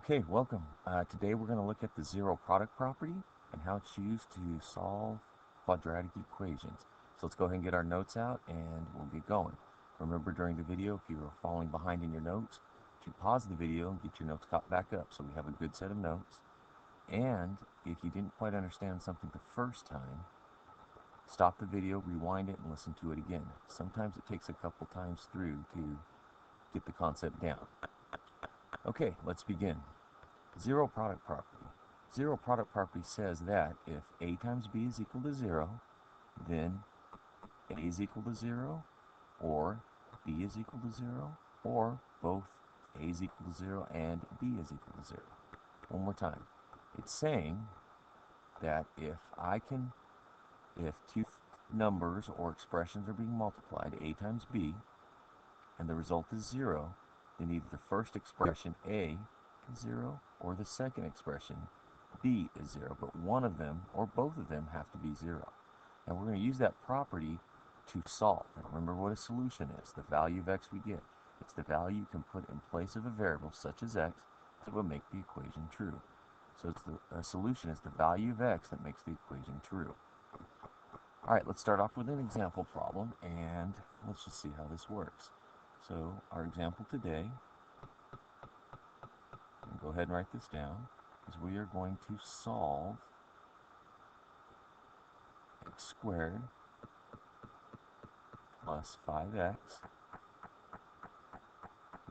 Okay, welcome. Today we're going to look at the zero product property and how it's used to solve quadratic equations. So let's go ahead and get our notes out and we'll get going. Remember during the video, if you were falling behind in your notes, to pause the video and get your notes caught back up so we have a good set of notes. And if you didn't quite understand something the first time, stop the video, rewind it, and listen to it again. Sometimes it takes a couple times through to get the concept down. Okay, let's begin. Zero product property. Zero product property says that if A times B is equal to 0, then A is equal to 0, or B is equal to 0, or both A is equal to 0 and B is equal to 0. One more time. It's saying that if two numbers or expressions are being multiplied, A times B, and the result is 0, then either the first expression A is 0 or the second expression B is 0, but one of them or both of them have to be 0. And we're going to use that property to solve. And remember what a solution is. The value of x we get. It's the value you can put in place of a variable such as x that will make the equation true. So a solution is the value of x that makes the equation true. All right, let's start off with an example problem, and let's just see how this works. So our example today, go ahead and write this down, is we are going to solve x squared plus 5x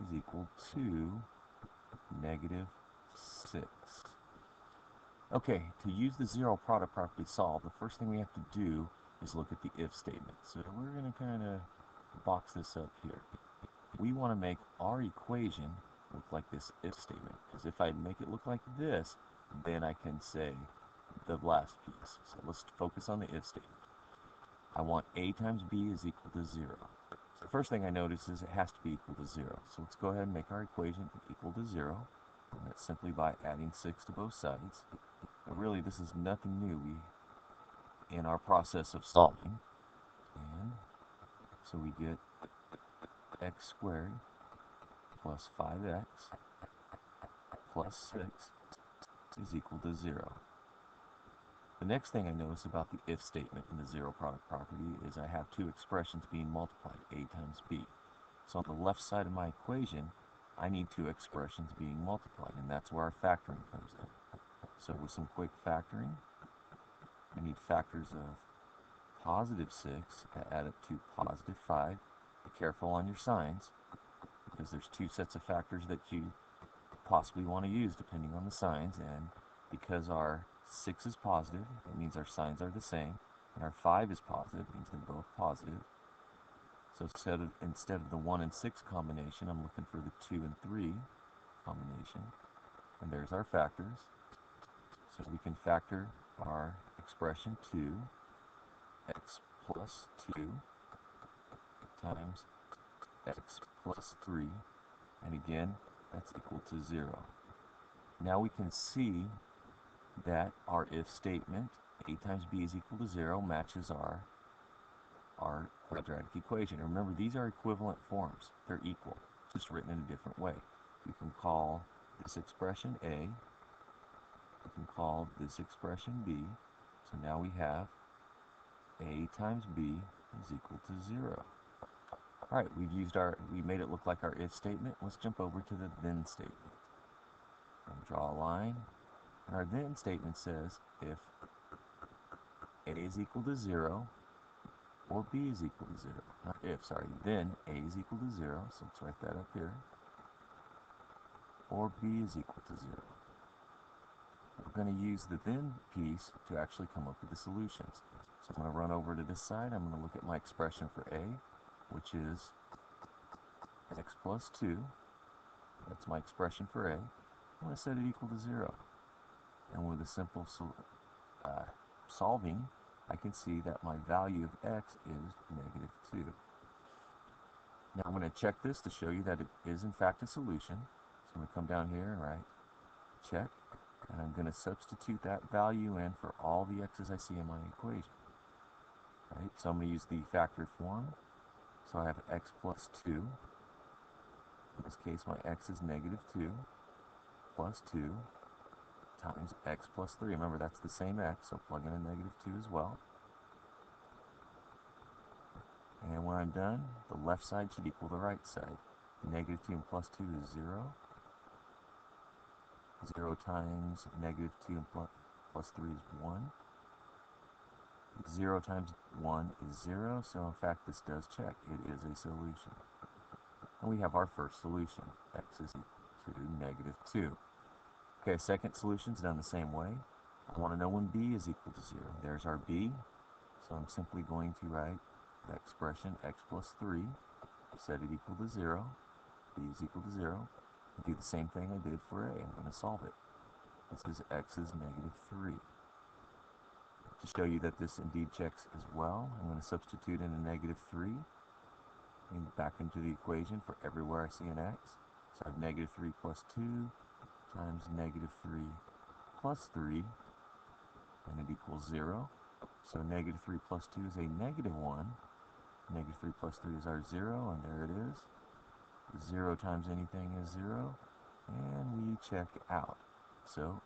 is equal to negative 6. Okay, to use the zero product property to solve, the first thing we have to do is look at the if statement. So we're going to kind of box this up here. We want to make our equation look like this if statement, because if I make it look like this, then I can say the last piece. So let's focus on the if statement. I want A times B is equal to 0. So the first thing I notice is it has to be equal to 0. So let's go ahead and make our equation equal to 0. And that's simply by adding 6 to both sides. But really, this is nothing new in our process of solving. And so we get x squared plus 5x plus 6 is equal to 0. The next thing I notice about the if statement in the zero product property is I have two expressions being multiplied, A times B. So on the left side of my equation, I need two expressions being multiplied, and that's where our factoring comes in. So with some quick factoring, I need factors of positive 6 to add up to positive 5. Be careful on your signs, because there's two sets of factors that you possibly want to use depending on the signs, and because our 6 is positive, it means our signs are the same, and our 5 is positive, it means they're both positive. So instead of the 1 and 6 combination, I'm looking for the 2 and 3 combination, and there's our factors. So we can factor our expression 2, x plus 2 times x plus 3, and again, that's equal to 0. Now we can see that our if statement, A times B is equal to 0, matches our quadratic equation. Remember, these are equivalent forms. They're equal, just written in a different way. We can call this expression A. We can call this expression B. So now we have A times B is equal to 0. All right, we made it look like our if statement. Let's jump over to the then statement. Draw a line. And our then statement says if A is equal to 0 or B is equal to 0. Not if, sorry. Then A is equal to 0, so let's write that up here. Or B is equal to 0. We're going to use the then piece to actually come up with the solutions. So I'm going to run over to this side. I'm going to look at my expression for A, which is x plus 2. That's my expression for A. I'm going to set it equal to 0. And with a simple solving, I can see that my value of x is negative 2. Now I'm going to check this to show you that it is in fact a solution. So I'm going to come down here and write check, and I'm going to substitute that value in for all the x's I see in my equation. Right? So I'm going to use the factor form. So I have x plus 2. In this case, my x is negative 2. plus 2 times x plus 3. Remember, that's the same x, so plug in a negative 2 as well. And when I'm done, the left side should equal the right side. Negative 2 and plus 2 is 0. 0 times negative 2 and plus 3 is 1. 0 times 1 is 0, so in fact this does check. It is a solution. And we have our first solution. X is equal to negative 2. Okay, second solution is done the same way. I want to know when b is equal to 0. There's our b. So I'm simply going to write the expression x plus 3, set it equal to 0. b is equal to 0. Do the same thing I did for a. I'm going to solve it. This is x is negative 3. To show you that this indeed checks as well, I'm going to substitute in a negative 3 and back into the equation for everywhere I see an x. So I have negative 3 plus 2 times negative 3 plus 3, and it equals 0. So negative 3 plus 2 is a negative 1. Negative 3 plus 3 is our 0, and there it is. 0 times anything is 0, and we check out. So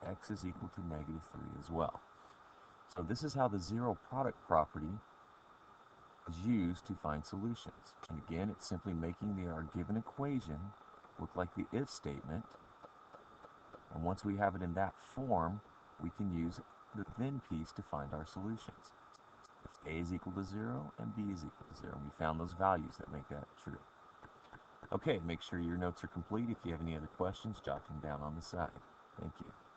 x is equal to negative 3 as well. So this is how the zero product property is used to find solutions. And again, it's simply making our given equation look like the if statement. And once we have it in that form, we can use the then piece to find our solutions. If a is equal to 0 and b is equal to 0. We found those values that make that true. Okay, make sure your notes are complete. If you have any other questions, jot them down on the side. Thank you.